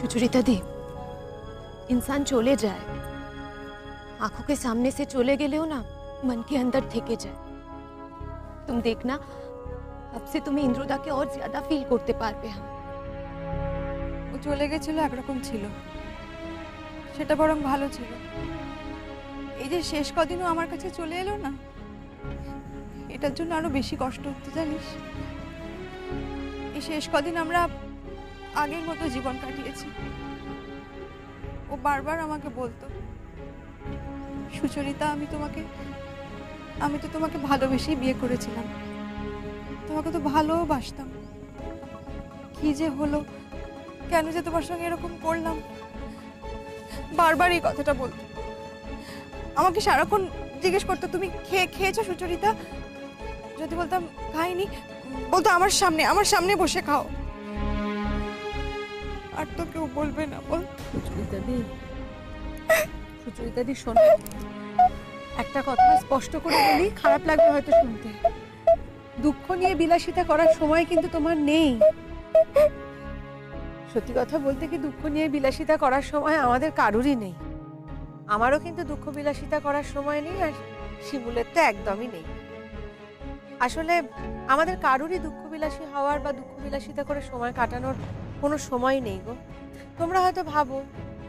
सुचरिता दी, इंसान चले जाए, आंखों के सामने से चले गए हो ना, मन के अंदर थेके जाए। तुम देखना, अब से तुम्हें इंद्रदा के और ज्यादा फील करते पारबे हम। ও চলে গেছিল একরকম ছিল, সেটা বরং ভালো ছিল। এই যে শেষ কদিনও আমার কাছে চলে এলো না, এটার জন্য আরো বেশি কষ্ট হচ্ছে জানিস। এই শেষ কদিন আমরা আগের মতো জীবন কাটিয়েছি। ও বারবার আমাকে বলতো, সুচরিতা আমি তো তোমাকে ভালোবেসেই বিয়ে করেছিলাম, তোমাকে তো ভালোবাসতাম, কি যে হলো, কেন যে তোমার সঙ্গে এরকম করলাম, বারবার এই কথাটা বলতো। আমাকে সারাক্ষণ জিজ্ঞেস করতো, তুমি খেয়েছো সুচরিতা? যদি বলতাম খাইনি, বলতো আমার সামনে বসে খাও। আর তো কেউ বলবে না বল। সুচরিতা দি শোনো, একটা কথা স্পষ্ট করে বলি, খারাপ লাগবে হয়তো শুনতে, দুঃখ নিয়ে বিলাসিতা করার সময় কিন্তু তোমার নেই। সত্যি কথা বলতে কি, দুঃখ নিয়ে বিলাসিতা করার সময় আমাদের কারুরই নেই। আমারও কিন্তু দুঃখ বিলাসিতা করার সময় নেই, আর শিমুলের তো একদমই নেই। আসলে আমাদের কারুরই দুঃখ বিলাসী হওয়ার বা দুঃখ বিলাসিতা করে সময় কাটানোর কোনো সময় নেই গো। তোমরা হয়তো ভাবো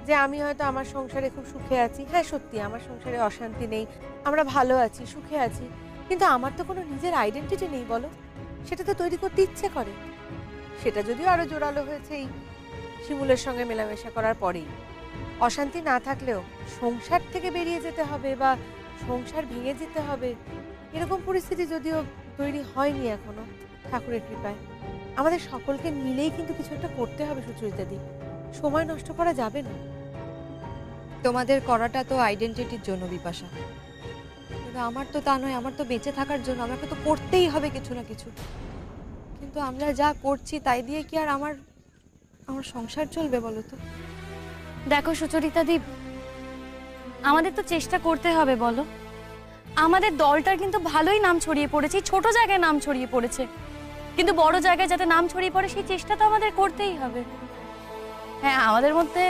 যে আমি হয়তো আমার সংসারে খুব সুখে আছি। হ্যাঁ সত্যি, আমার সংসারে অশান্তি নেই, আমরা ভালো আছি, সুখে আছি, কিন্তু আমার তো কোনো নিজের আইডেন্টিটি নেই বলো। সেটা তো তৈরি করতে ইচ্ছে করে। সেটা যদিও আরো জোরালো হয়েছে এই শিমুলের সঙ্গে মেলামেশা করার পরেই। অশান্তি না থাকলেও সংসার থেকে বেরিয়ে যেতে হবে বা সংসার ভেঙে যেতে হবে, এরকম পরিস্থিতি যদিও তৈরি হয়নি এখনো, ঠাকুরের কৃপায়। আমাদের সকলকে মিলেই কিন্তু কিছু একটা করতে হবে সুচরিতা দি, সময় নষ্ট করা যাবে না। তোমাদের করাটা তো আইডেন্টিটির জন্য বিপাশা, কিন্তু আমার তো তা নয়, আমার তো বেঁচে থাকার জন্য। আমাকে তো করতেই হবে কিছু না কিছু, কিন্তু আমরা যা করছি তাই দিয়ে কি আর আমার সংসার চলবে বলো তো? দেখো সুচরিতা দি, আমাদের তো চেষ্টা করতে হবে বলো। আমাদের দলটার কিন্তু ভালোই নাম ছড়িয়ে পড়েছে, ছোট জায়গায় নাম ছড়িয়ে পড়েছে, কিন্তু বড় জায়গায় যাতে নাম ছড়িয়ে পড়ে সেই চেষ্টা তো আমাদের করতেই হবে। হ্যাঁ, আমাদের মধ্যে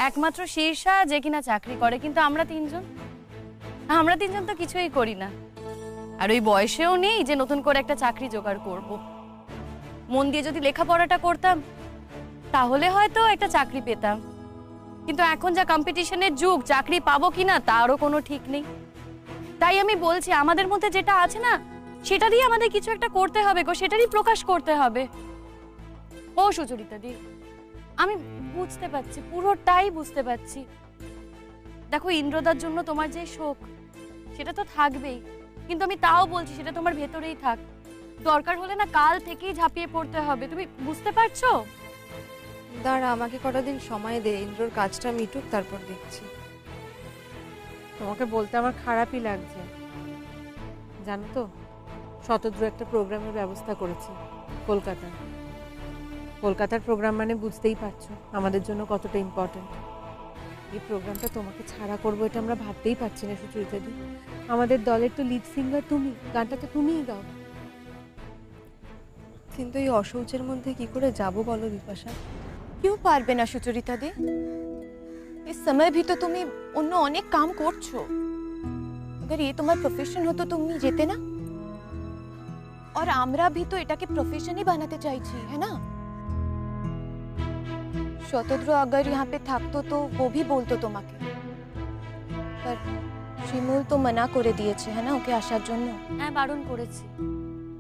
একমাত্র শীর্ষা যে কিনা চাকরি করে, কিন্তু আমরা তিনজন তো কিছুই করি না, আর ওই বয়সেও নেই যে নতুন করে একটা চাকরি জোগাড় করব। মন দিয়ে যদি লেখাপড়াটা করতাম তাহলে হয়তো একটা চাকরি পেতাম, কিন্তু এখন যা কম্পিটিশনের যুগ, চাকরি পাবো কিনা তারও কোনো ঠিক নেই। তাই আমি বলছি, আমাদের মধ্যে যেটা আছে না, সেটা দিয়ে আমাদের কিছু একটা করতে হবে গো, সেটারই প্রকাশ করতে হবে। ও সুচরিতা দি, আমি বুঝতে পারছি, পুরোটাই বুঝতে পারছি। দেখো, ইন্দ্রদার জন্য তোমার যে শোক, সেটা তো থাকবেই, কিন্তু আমি তাও বলছি সেটা তোমার ভেতরেই থাক। দরকার হলে না কাল থেকেই ঝাঁপিয়ে পড়তে হবে, তুমি বুঝতে পারছো? দাঁড়া, আমাকে কটা দিন সময় দে, ইন্দ্রর কাজটা মিটুক, তারপর দেখছি। তোমাকে বলতে আমার খারাপই লাগছে, জানো তো, শতদ্রু একটা প্রোগ্রামের ব্যবস্থা করেছে কলকাতার প্রোগ্রাম মানে বুঝতেই পারছো আমাদের জন্য কতটা ইম্পর্টেন্ট। এই প্রোগ্রামটা তোমাকে ছাড়া করবো এটা আমরা ভাবতেই পারছি না সুচরিতা দি। আমাদের দলের তো লিড সিঙ্গার তুমি, গানটা তো তুমিই গাও। কিন্তু এই অসৌচের মধ্যে কি করে যাব বলো বিপাশা? क्यों पारबे ना सुचरिता दे? इस समय भी तो तुम्हें उन्नो अनेक काम करछो। अगर ये तुम्हार प्रोफेशन हो तो तुम जेते ना। और आमरा भी तो एटाके प्रोफेशन ही बनाते चाइछि, है ना? शतद्र अगर यहाँ पे थाकतो तो वो भी बोलतो তোমাকে। पर শিমুল তো মানা করে দিয়েছে, है ना, ওকে আসার জন্য। হ্যাঁ, বারণ করেছি।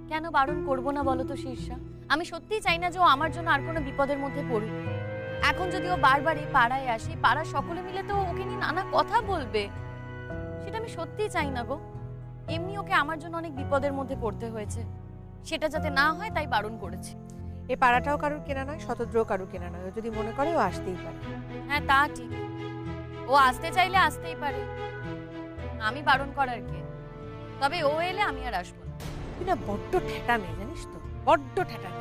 কেন বারণ করব না বলো তো শীর্ষা? আমি সত্যিই চাই না যে ও আমার জন্য আর কোনো বিপদের মধ্যে পড়ুক। এখন যদি ও বারবার এই পাড়ায় আসে, পাড়ার সকলে মিলে তো ওকে নিয়ে নানা কথা বলবে, সেটা আমি সত্যিই চাই না গো। এমনি ওকে আমার জন্য অনেক বিপদের মধ্যে পড়তে হয়েছে, সেটা যাতে না হয় তাই বারণ করেছি। এই পাড়াটাও কারুর কেনা নয়, শতদ্রও কারুর কেনা নয়, ও যদি মনে করে ও আসতেই পারে। হ্যাঁ তা ঠিক, ও আসতে চাইলে আসতেই পারে, আমি বারণ করার কে? তবে ও এলে আমি আর আসবো না। তুই না বড্ড ঠেটা মেয়ে, জানিস তো, বড্ড ঠেটা মেয়ে।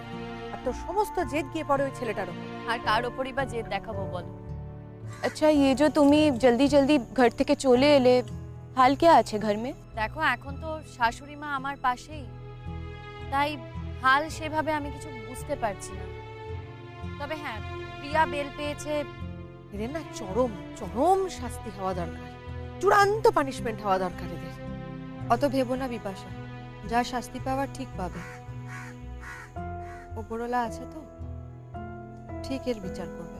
আর তোর সমস্ত জেদ গিয়ে পড়ে ওই ছেলেটার উপর। আর কার ওপরই বা জেদ দেখাবো বলো? अच्छा, ये जो तुम्हें जल्दी जल्दी घर থেকে চলে এলে, हाल क्या আছে घर में? দেখো, এখন তো শাশুড়ি মা আমার পাশেই, তাই হাল সেভাবে আমি কিছু বুঝতে পারছি না। তবে হ্যাঁ, প্রিয়া বেল পেয়েছে। এদের না চরম চরম শাস্তি হওয়া দরকার, চূড়ান্ত পানিশমেন্ট হওয়া দরকার এদের। অত ভেবো না বিপাশা, যা শাস্তি পাওয়ার ঠিক পাবে। ওপরওয়ালা আছে তো, ঠিক এর বিচার করবে।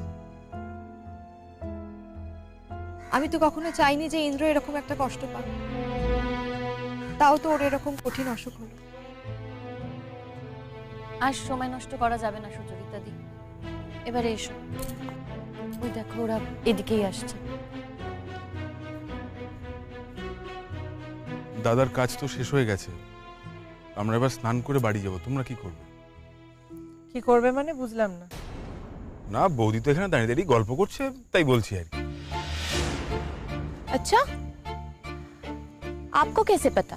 আমি তো কখনো চাইনি যে ইন্দ্র এরকম একটা কষ্ট পাক, তাও তো ওর এরকম কঠিন অসুখ হলো। আর সময় নষ্ট করা যাবে না সুচরিতা দি, এবারে এসো। ওই দেখো ওরা এদিকেই আসছে। দাদার কাজ তো শেষ হয়ে গেছে, আমরা এবার স্নান করে বাড়ি যাব। তোমরা কি করবে? কি করবে মানে বুঝলাম না। না, বৌদি তো এখানে দাঁড়িয়ে দাঁড়িয়ে গল্প করছে, তাই বলছি আর কি। अच्छा, आपको कैसे पता?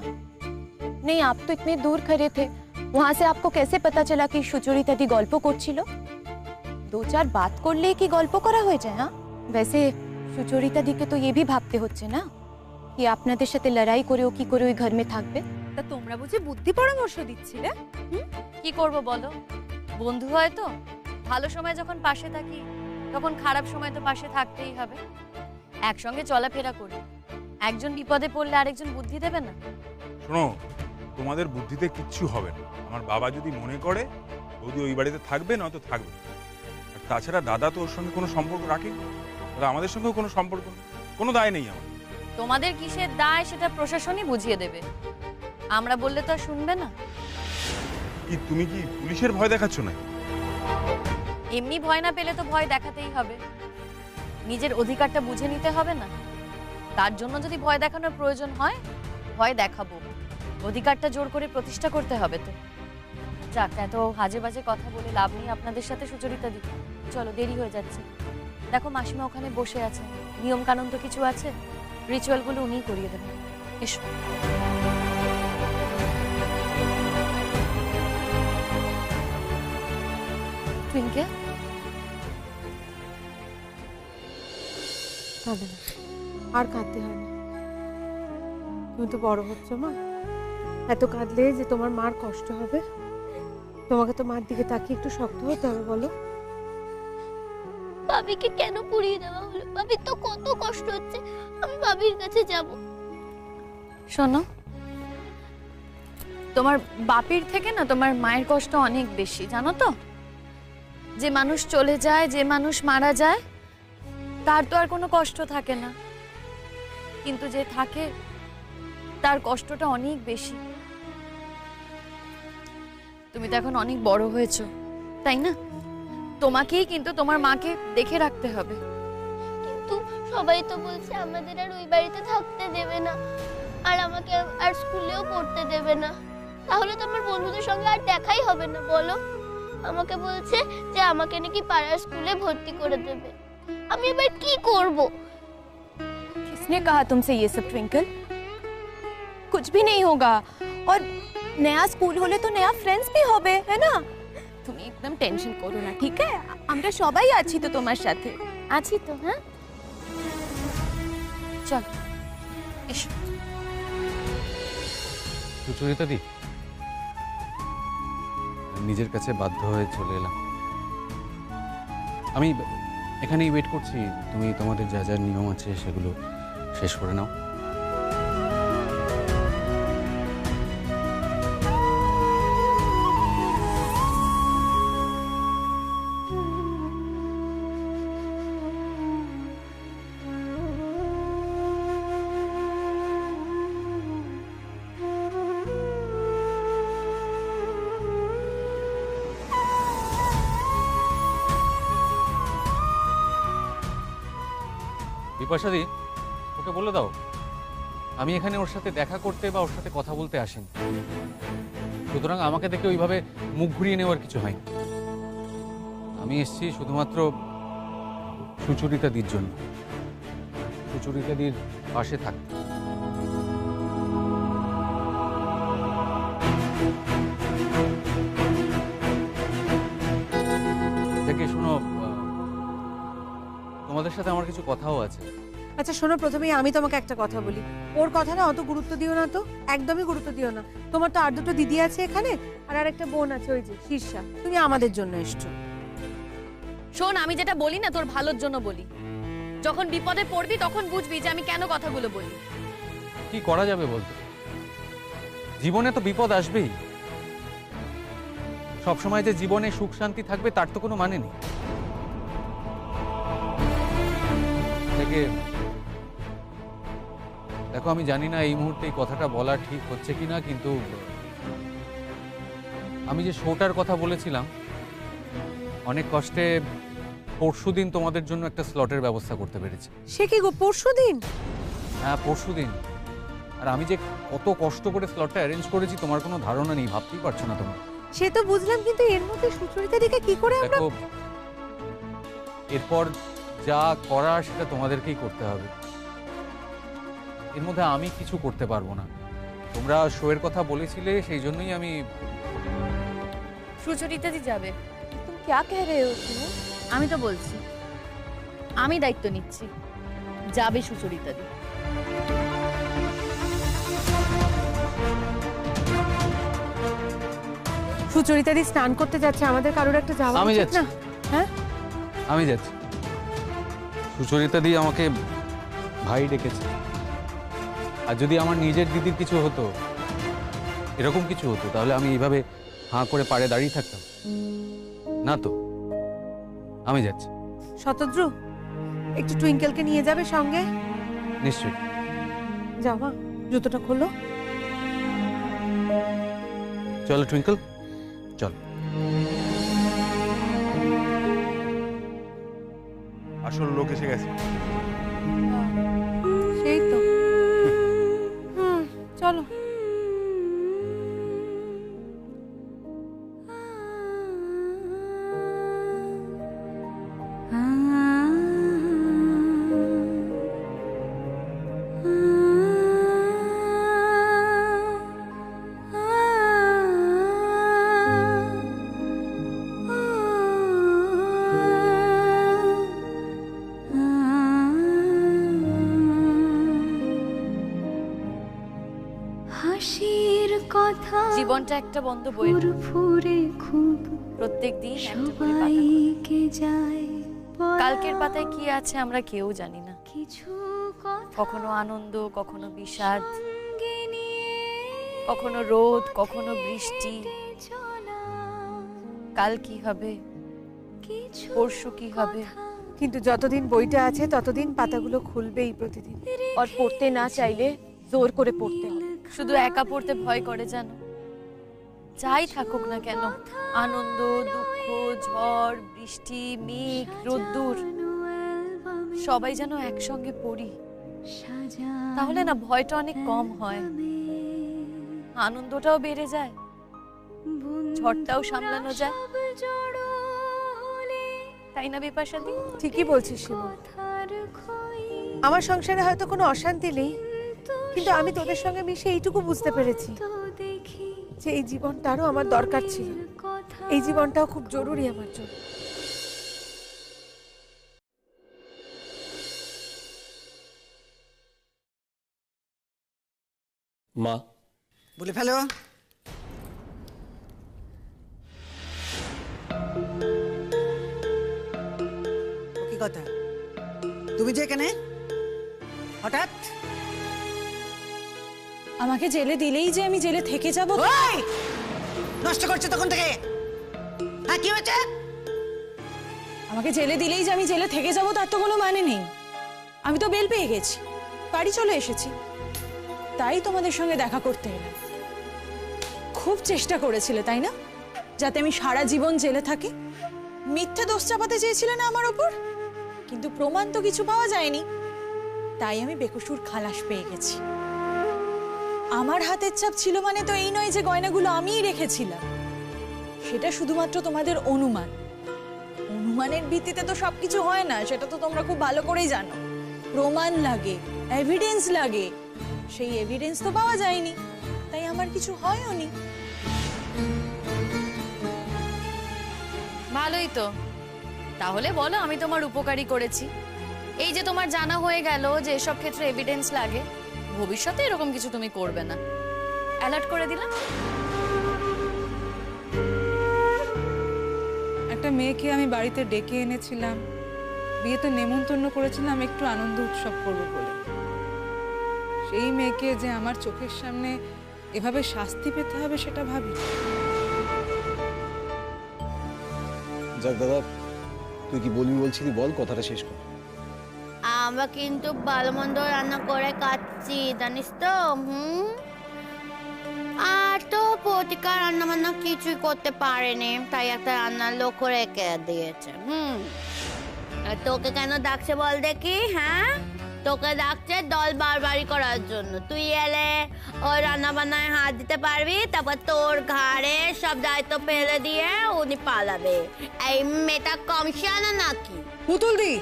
नहीं, आप तो इतने दूर खड़े थे, वहां से आपको कैसे पता चला कि সুচরিতা দি গল্প করছিল? दो चार बात করলে কি গল্প করা হয়ে যায়? হ্যাঁ, वैसे সুচরিতা দিকে তো ये भी ভাবতে হচ্ছে না কি আপনাদের সাথে লড়াই করেও কি করে ওই ঘর में থাকবে। তা তোমরা বুঝি বুদ্ধি পরামর্শ দিচ্ছিলে? কি করব বলো, বন্ধু হয় তো, ভালো সময় যখন পাশে থাকি তখন খারাপ সময় তো পাশে থাকতেই হবে। একসঙ্গে চলাফেরা করি, একজন বিপদে পড়লে আরেকজন বুদ্ধি দেবে না? শোনো, তোমাদের বুদ্ধিতে কিচ্ছু হবে না। আমার বাবা যদি মনে করে বৌদি ওই বাড়িতে থাকবে, নয়তো থাকবে না। আর তাছাড়া দাদা তো ওর সঙ্গে কোনো সম্পর্ক রাখেনি, দাদা আমাদের সঙ্গেও কোনো সম্পর্ক নেই, কোনো দায় নেই আমার। তোমাদের কিসের দায় সেটা প্রশাসনই বুঝিয়ে দেবে, আমরা বললে তো আর শুনবে না। কি তুমি কি পুলিশের ভয় দেখাচ্ছ না? এমনি ভয় না পেলে তো ভয় দেখাতেই হবে, নিজের অধিকারটা বুঝে নিতে হবে না? তার জন্য যদি ভয় দেখানোর প্রয়োজন হয় ভয় দেখাবো, অধিকারটা জোর করে প্রতিষ্ঠা করতে হবে তো। যাক, এত হাজে বাজে কথা বলে লাভ নেই আপনাদের সাথে সুচরিতা দি, চলো দেরি হয়ে যাচ্ছে। দেখো মাসিমা ওখানে বসে আছে, নিয়ম কানুন তো কিছু আছে, রিচুয়ালগুলো উনিই করিয়ে দেবেন। এসো। টুইঙ্কেল, কাঁদে না, আর কাঁদতে হয় না। তুমি তো বড় হচ্ছ মা, এত কাঁদলে যে তোমার মার কষ্ট হবে। তোমাকে তো মার দিকে তাকিয়ে একটু শক্ত হতে হবে। বলো, ভাবিকে কেন পুড়িয়ে দেওয়া হলো? ভাবির তো কত কষ্ট হচ্ছে, আমি ভাবির কাছে যাব। শোনো, তোমার বাপির থেকে না তোমার মায়ের কষ্ট অনেক বেশি, জানো তো? যে মানুষ চলে যায়, যে মানুষ মারা যায়, তার তো আর কোনো কষ্ট থাকে না, কিন্তু যে থাকে তার কষ্টটা অনেক বেশি। তুমি তো এখন অনেক বড় হয়েছো, তাই না? তোমাকেই কিন্তু তোমার মাকে দেখে রাখতে হবে। কিন্তু সবাই তো বলছে আমাদের আর ওই বাড়িতে থাকতে দেবে না, আর আমাকে আর স্কুলেও পড়তে দেবে না। তাহলে তো আমার বন্ধুদের সঙ্গে আর দেখাই হবে না, বলো? আমাকে বলছে যে আমাকে নাকি পাড়ার স্কুলে ভর্তি করে দেবে। আমি এবার কি করব? किसने कहा तुमसे ये सब ट्विंकल? कुछ भी नहीं होगा, और नया स्कूल होले तो नया फ्रेंड्स भी होबे, है ना? তুমি একদম টেনশন করো না, ঠিক আছে? আমরা সবাই আছি তো তোমার সাথে, আছি তো। হ্যাঁ, চল এসো। সুচরিতা দি, নিজের কাছে বাধ্য হয়ে চলে এলাম। আমি এখানেই ওয়েট করছি, তুমি তোমাদের যা যা নিয়ম আছে সেগুলো শেষ করে নাও। বিপাশাদি, ওকে বলে দাও আমি এখানে ওর সাথে দেখা করতে বা ওর সাথে কথা বলতে আসিনি, সুতরাং আমাকে দেখে ওইভাবে মুখ ঘুরিয়ে নেওয়ার কিছু হয়নি। আমি এসেছি শুধুমাত্র সুচরিতাদির জন্য, সুচরিতাদির পাশে থাকতে। দেখে শোনো, তোমাদের সাথে আমার কিছু কথাও আছে। আচ্ছা শোনো, প্রথমেই আমি তোমাকে একটা কথা বলি, ওর কথা না অত গুরুত্ব দিও না তো, একদমই গুরুত্ব দিও না। তোমার তো আর দুটো দিদি আছে এখানে, আর একটা বোন আছে, ওই যে শীর্ষা। তুমি আমাদের জন্য এসছো, শোন, আমি যেটা বলি না তোর ভালোর জন্য বলি। যখন বিপদে পড়বি তখন বুঝবি যে আমি কেন কথাগুলো বলি। কি করা যাবে বলতো? জীবনে তো বিপদ আসবেই। সবসময় যে জীবনে সুখ শান্তি থাকবে তার তো কোনো মানে নেই। দেখো, আমি জানি না এই মুহূর্তে এই কথাটা বলা ঠিক হচ্ছে কিনা, কিন্তু আমি যে শোটার কথা বলেছিলাম, অনেক কষ্টে পরশুদিন তোমাদের জন্য একটা স্লটের ব্যবস্থা করতে পেরেছি। সে কি গো, পরশুদিন? হ্যাঁ, পরশুদিন। আর আমি যে কত কষ্ট করে স্লটটা অ্যারেঞ্জ করেছি তোমার কোনো ধারণা নেই, ভাবতেই পারছো না তুমি। সে তো বুঝলাম, কিন্তু এর মধ্যে সুচরিতা দিকে কি করে আমরা? দেখো, এরপর যা করার সেটা তোমাদেরকেই করতে হবে। এর মধ্যে আমি কিছু করতে পারবো না। তোমরা শোয়ের কথা বলেছিলে, সেই জন্যই আমি। সুচরিতা দি যাবে। तुम क्या कह रहे हो तुम? আমি তো বলছি, আমি দায়িত্ব নিচ্ছি, যাবে সুচরিতা দি। সুচরিতা দি স্নান করতে যাচ্ছে, আমাদের কারোর একটা যাওয়া আমি উচিত যাচ্ছি। না? হ্যাঁ, আমি যাচ্ছি। সুচরিতা দি আমাকে ভাই ডেকেছে। আর যদি আমার নিজের দিদির কিছু হতো, এরকম কিছু হতো, তাহলে আমি এইভাবে হাঁ করে পাড়ে দাঁড়িয়ে থাকতাম না তো। আমি যাচ্ছি। শতদ্রু, একটু টুইঙ্কেলকে নিয়ে যাবে সঙ্গে? নিশ্চয়ই। যাও মা, জুতোটা খোলো। চলো টুইঙ্কল, চল। আসল লোক এসে গেছে। সেই তো। চলো। হাসির কথা জীবনটা একটা বন্ধ বইয়ের ফুরে খুব প্রত্যেকদিন একটা করে পাতা খোলে। সবাইকে যায় কালকের পাতায় কি আছে আমরা কেউ জানি না। কিছু কথা কখনো আনন্দ, কখনো বিষাদ, কখনো রোদ, কখনো বৃষ্টি। চলা কাল কি হবে, কিছু পরশু কি হবে, কিন্তু যতদিন বইটা আছে ততদিন পাতাগুলো খুলবেই প্রতিদিন। और पढ़ते ना चाइले जोर করে পড়তে হবে। শুধু একা পড়তে ভয় করে জানো। যাই থাকুক না কেন, আনন্দ, দুঃখ, ঝড়, বৃষ্টি, মেঘ, রোদ্দুর, সবাই যেন একসঙ্গে পড়ি, তাহলে না ভয়টা অনেক কম হয়, আনন্দটাও বেড়ে যায়, ঝড়টাও সামলানো যায়। তাই না বিপাশাদি? ঠিকই বলছিস শিমু। আমার সংসারে হয়তো কোনো অশান্তি নেই, কিন্তু আমি তোদের সঙ্গে মিশে এইটুকু বুঝতে পেরেছি যে এই জীবনটারও আমার দরকার ছিল। এই জীবনটাও খুব জরুরি আমার জন্য। মা, বলে ফেলো। ও কি কথা? তুমি যে এখানে হঠাৎ? আমাকে জেলে দিলেই যে আমি জেলে থেকে যাব? ওই নষ্ট করছো তখন থেকে। হ্যাঁ, কি হয়েছে? আমাকে জেলে দিলেই যে আমি জেলে থেকে যাব তার তো কোনো মানে নেই। আমি তো বেল পেয়ে গেছি, বাড়ি চলে এসেছি, তাই তোমাদের সঙ্গে দেখা করতে এলাম। খুব চেষ্টা করেছিলে তাই না, যাতে আমি সারা জীবন জেলে থাকি? মিথ্যে দোষ চাপাতে চেয়েছিলে না আমার ওপর, কিন্তু প্রমাণ তো কিছু পাওয়া যায়নি, তাই আমি বেকসুর খালাস পেয়ে গেছি। আমার হাতের ছাপ ছিল মানে তো এই নয় যে গয়নাগুলো আমিই রেখেছিলাম। সেটা শুধুমাত্র তোমাদের অনুমান। অনুমানের ভিত্তিতে তো সবকিছু হয় না, সেটা তো তোমরা খুব ভালো করেই জানো। প্রমাণ লাগে, এভিডেন্স লাগে, সেই এভিডেন্স তো পাওয়া যায়নি, তাই আমার কিছু হয়ওনি। ভালোই তো, তাহলে বলো আমি তোমার উপকারী করেছি। এই যে তোমার জানা হয়ে গেল যে এসব ক্ষেত্রে এভিডেন্স লাগে, ভবিষ্যতে এরকম কিছু তুমি করবে না, অ্যালার্ট করে দিলাম। একটা মেয়েকে আমি বাড়িতে ডেকে এনেছিলাম, বিয়েতে নেমন্তন্ন করেছিলাম একটু আনন্দ উৎসব করবো বলে। সেই মেয়েকে যে আমার চোখের সামনে এভাবে শাস্তি পেতে হবে সেটা ভাবি। যাক দাদা, তুই কি বলবি বলছিলি, বল, কথাটা শেষ কর। আমরা কিন্তু ভালো মন্দ রান্না করে খাচ্ছি, জানিস তো। আর তো প্রতিকা রান্না বান্না কিছুই করতে পারেনি, তাই একটা রান্নার লোক রেখে দিয়েছে। আর তোকে কেন ডাকছে বল দেখি? হ্যাঁ, তোকে ডাকছে দল বারবারি করার জন্য। তুই এলে ওই রান্না বান্নায় হাত দিতে পারবি, তারপর তোর ঘাড়ে সব দায়িত্ব ফেলে দিয়ে উনি পালাবে। এই মেয়েটা কম শিয়ানা নাকি? পুতুল দি,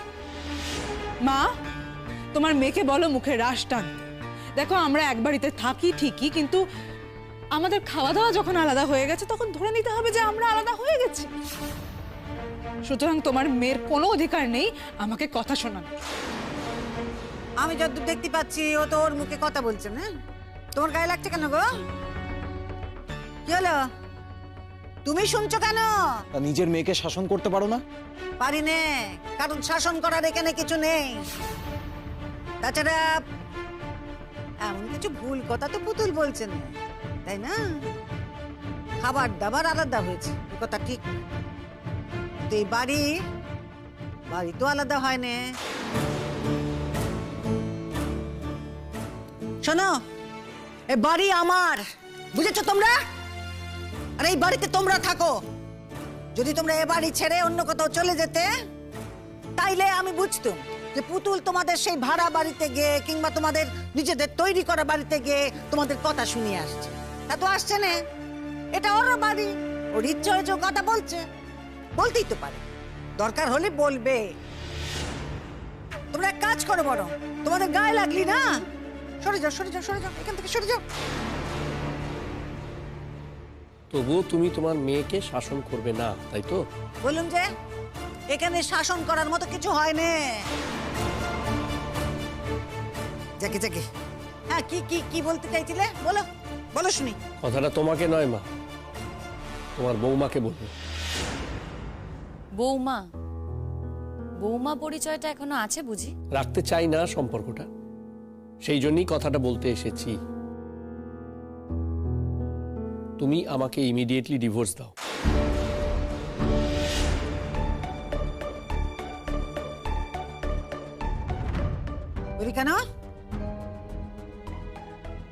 মা তোমার মেয়েকে বলো মুখে রাশ টানতে। দেখো আমরা এক বাড়িতে থাকি ঠিকই, কিন্তু আমাদের খাওয়া দাওয়া যখন আলাদা হয়ে গেছে তখন ধরে নিতে হবে যে আমরা আলাদা হয়ে গেছি। সুতরাং তোমার মেয়ের কোনো অধিকার নেই আমাকে কথা শোনানোর। আমি যতদূর দেখতে পাচ্ছি ও তো ওর মুখে কথা বলছে না। তোমার গায়ে লাগছে কেন গো? কি হলো? তুমি শুনছো কেন? তা নিজের মেয়েকে শাসন করতে পারো না? পারি নে, কারণ শাসন করার এখানে কিছু নেই। তাছাড়া এমন কিছু ভুল কথা তো পুতুল বলছে না, তাই না? খাবার দাবার আলাদা হয়েছে, এ কথা ঠিক। তো এই বাড়ি তো আলাদা হয় না। শোনো, এই বাড়ি আমার, বুঝেছো তোমরা? আর এই বাড়িতে তোমরা থাকো। যদি তোমরা এ বাড়ি ছেড়ে অন্য কোথাও চলে যেতে, তাইলে আমি বুঝতাম যে পুতুল তোমাদের সেই ভাড়া বাড়িতে গিয়ে কিংবা তোমাদের নিজেদের তৈরি করা বাড়িতে গিয়ে তোমাদের কথা শুনিয়ে আসছে। তা তো আসছে না, এটা ওর বাড়ি, ওর ইচ্ছে হয়েছে ও কথা বলছে, বলতেই তো পারে, দরকার হলে বলবে। তোমরা এক কাজ করো, বরং তোমাদের গায়ে লাগলি না, সরে যাও, সরে যাও, সরে যাও, এখান থেকে সরে যাও। তবুও তুমি তোমার মেয়েকে শাসন করবে না, তাই তো? বললাম যে এখানে শাসন করার মতো কিছু হয় না। যাকে যাকে, হ্যাঁ, কি কি কি বলতে চাইছিলে? বলো, বলো শুনি। কথাটা তোমাকে নয় মা, তোমার বৌমাকে বলবে। বৌমা? বৌমা পরিচয়টা এখনো আছে বুঝি? রাখতে চাই না সম্পর্কটা, সেই জন্যই কথাটা বলতে এসেছি। তুমি আমাকে ইমিডিয়েটলি ডিভোর্স দাও। বলি কেন?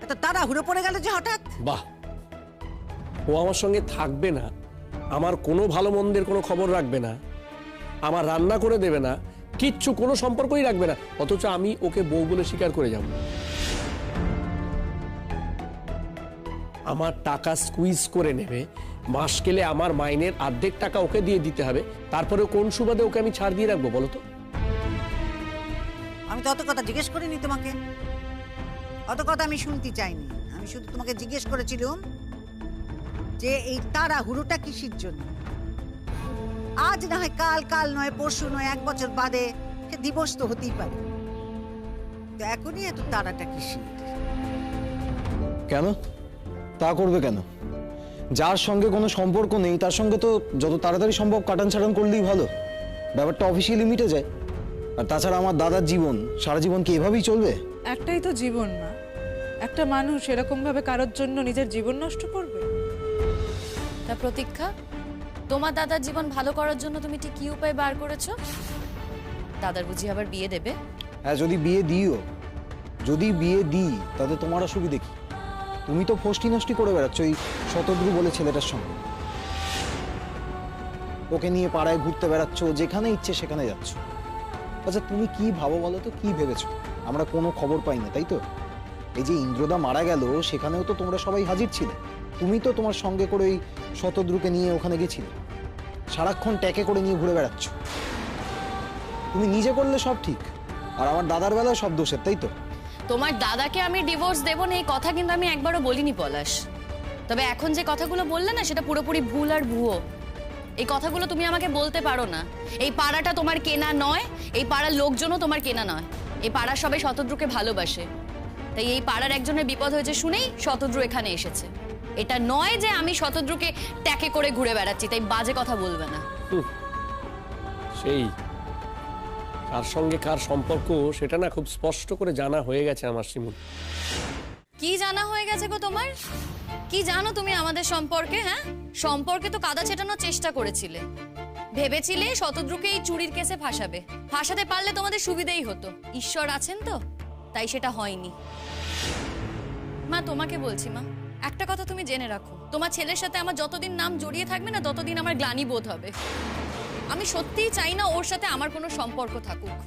এত তাড়াহুড়ো পড়ে গেল যে হঠাৎ? বাহ, ও আমার সঙ্গে থাকবে না, আমার কোনো ভালো মন্দের কোনো খবর রাখবে না, আমার রান্না করে দেবে না, কিচ্ছু কোনো সম্পর্কই রাখবে না, অথচ আমি ওকে বউ বলে স্বীকার করে যাব। আমার টাকা স্কুইজ করে নেবে, মাস গেলে আমার মাইনের অর্ধেক টাকা ওকে দিয়ে দিতে হবে, তারপরে কোন সুবাদে ওকে আমি ছাড় দিয়ে রাখবো বলো তো? আমি তো অত কথা জিজ্ঞেস করিনি তোমাকে, অত কথা আমি শুনতে চাইনি। আমি শুধু তোমাকে জিজ্ঞেস করেছিলাম যে এই তাড়াহুড়োটা কিসের জন্য? আজ না হয় কাল, কাল নয় পরশু নয়, 1 বছর বাদে সে দিবস তো হতেই পারে। তো এখনই এত তাড়াটা কিসের? কেন তা করবে কেন? যার সঙ্গে কোনো সম্পর্ক নেই তার সঙ্গে তো যত তাড়াতাড়ি সম্ভব কাটান ছাড়ান করলেই ভালো, ব্যাপারটা অফিসিয়ালি মিটে যায়। আর তাছাড়া আমার দাদার জীবন সারা জীবন কি এভাবেই চলবে? একটাই তো জীবন মা, একটা মানুষ এরকম ভাবে কারোর জন্য নিজের জীবন নষ্ট করবে? তা প্রতীক্ষা, তোমার দাদার জীবন ভালো করার জন্য তুমি ঠিক কি উপায় বার করেছো? দাদার বুঝি আবার বিয়ে দেবে? হ্যাঁ, যদি বিয়ে দিও, যদি বিয়ে দিই তাতে তোমার অসুবিধে কি? তুমি তো ফষ্টি নষ্টি করে বেড়াচ্ছ ওই শতদ্রু বলে ছেলেটার সঙ্গে, ওকে নিয়ে পাড়ায় ঘুরতে বেড়াচ্ছ, যেখানে ইচ্ছে সেখানে যাচ্ছ। আচ্ছা তুমি কি ভাবো বলো তো, কি ভেবেছো আমরা কোনো খবর পাই না, তাই তো? এই যে ইন্দ্রদা মারা গেল সেখানেও তো তোমরা সবাই হাজির ছিলে, তুমি তো তোমার সঙ্গে করে ওই শতদ্রুকে নিয়ে ওখানে গেছিলে, সারাক্ষণ ট্যাকে করে নিয়ে ঘুরে বেড়াচ্ছ। তুমি নিজে করলে সব ঠিক, আর আমার দাদার বেলায় সব দোষের, তাই তো? তোমার দাদাকে আমি ডিভোর্স দেবো না এই কথা কিন্তু আমি একবারও বলিনি পলাশ। তবে এখন যে কথাগুলো বললে না সেটা পুরোপুরি ভুল আর ভুয়ো। এই কথাগুলো তুমি আমাকে বলতে পারো না। এই পাড়াটা তোমার কেনা নয়, এই পাড়ার লোকজনও তোমার কেনা নয়। এই পাড়ার সবাই শতদ্রুকে ভালোবাসে, তাই এই পাড়ার একজনের বিপদ হয়েছে শুনেই শতদ্রু এখানে এসেছে। এটা নয় যে আমি শতদ্রুকে ট্যাকে করে ঘুরে বেড়াচ্ছি, তাই বাজে কথা বলবে না। সেই কার সঙ্গে কার সম্পর্ক সেটা না খুব স্পষ্ট করে জানা হয়ে গেছে আমার শিমুল। কি জানা হয়ে গেছে গো তোমার? কি জানো তুমি আমাদের সম্পর্কে? হ্যাঁ, সম্পর্কে তো কাদা ছেটানোর চেষ্টা করেছিলে, ভেবেছিলে শতদ্রুকে এই চুরির কেসে ফাঁসাবে। ফাঁসাতে পারলে তোমাদের সুবিধেই হতো। ঈশ্বর আছেন তো, তাই সেটা হয়নি। মা তোমাকে বলছি মা, একটা কথা তুমি জেনে রাখো, তোমার ছেলের সাথে আমার যতদিন নাম জড়িয়ে থাকবে না ততদিন আমার গ্লানি বোধ হবে। আমি সত্যিই চাই না ওর সাথে আমার কোনো সম্পর্ক থাকুক।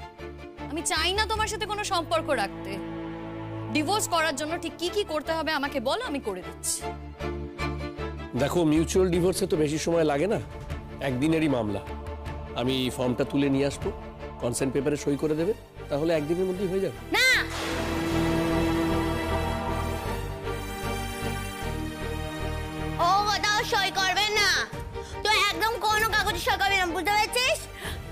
আমি চাই না তোমার সাথে কোনো সম্পর্ক রাখতে। ডিভোর্স করার জন্য ঠিক কি কি করতে হবে আমাকে বলো, আমি করে দিচ্ছি। দেখো, মিউচুয়াল ডিভোর্সে তো বেশি সময় লাগে না, একদিনেরই মামলা। আমি ফর্মটা তুলে নিয়ে আসবো, কনসেন্ট পেপারে সই করে দেবে, তাহলে একদিনের মধ্যেই হয়ে যাবে। না, ও কোথাও সই করবে না। তো একদম কোনো কাগজে সই করবি না, বুঝতে পেরেছিস?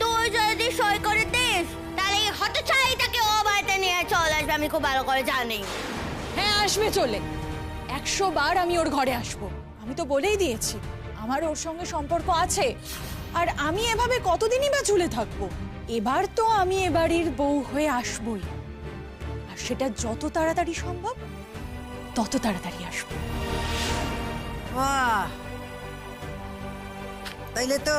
তুই যদি সই করে দিস তাহলে এই হতচ্ছাড়িটাকে ও বাড়িতে নিয়ে চলে আসবে, আমি খুব ভালো করে জানি। হ্যাঁ, আসবে চলে। 100 বার আমি ওর ঘরে আসবো। আমি তো বলেই দিয়েছি আমার ওর সঙ্গে সম্পর্ক আছে, আর আমি এভাবে কতদিনই বা ঝুলে থাকবো। এবার তো আমি এ বাড়ির বউ হয়ে আসবই, আর সেটা যত তাড়াতাড়ি সম্ভব তত তাড়াতাড়ি আসবো। বাহ, তাইলে তো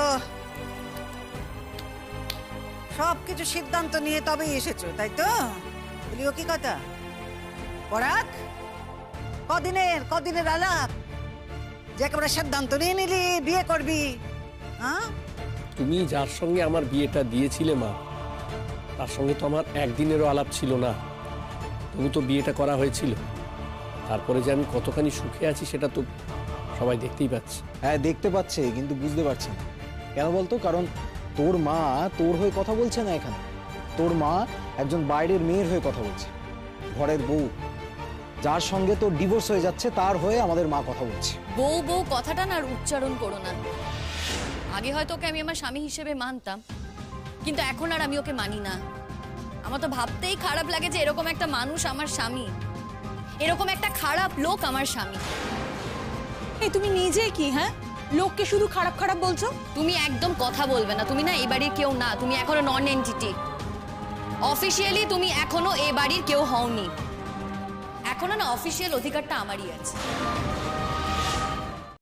সবকিছু সিদ্ধান্ত নিয়ে তবেই এসেছো, তাই তো? বলিও কি কথা পরাগ, কদিনের আলাপ যে একেবারে সিদ্ধান্ত নিয়ে নিলি বিয়ে করবি? হ্যাঁ, তুমি যার সঙ্গে আমার বিয়েটা দিয়েছিলে মা, তার সঙ্গে তো আমার একদিনেরও আলাপ ছিল না। তবু তো বিয়েটা করা হয়েছিল। তারপরে যে আমি কতখানি সুখে আছি সেটা তো সবাই দেখতেই পাচ্ছে। হ্যাঁ, দেখতে পাচ্ছে, কিন্তু বুঝতে পারছে না কেন বলতো? কারণ তোর মা তোর হয়ে কথা বলছে না এখানে। তোর মা একজন বাইরের মেয়ের হয়ে কথা বলছে, ঘরের বউ, যার সঙ্গে তোর ডিভোর্স হয়ে যাচ্ছে তার হয়ে আমাদের মা কথা বলছে। বউ বউ কথাটা না আর উচ্চারণ করো না। আগে হয়তো ওকে আমি আমার স্বামী হিসেবে মানতাম, কিন্তু এখন আর আমি ওকে মানি না। আমার তো ভাবতেই খারাপ লাগে যে এরকম একটা মানুষ আমার স্বামী, এরকম একটা খারাপ লোক আমার স্বামী। এই তুমি নিজে কি, হ্যাঁ, লোককে শুধু খারাপ খারাপ বলছো? তুমি একদম কথা বলবে না। তুমি না এই বাড়ির কেউ না, তুমি এখনো নন এন্টিটি। অফিসিয়ালি তুমি এখনো এই বাড়ির কেউ হওনি। এখনো না অফিসিয়াল অধিকারটা আমারই আছে।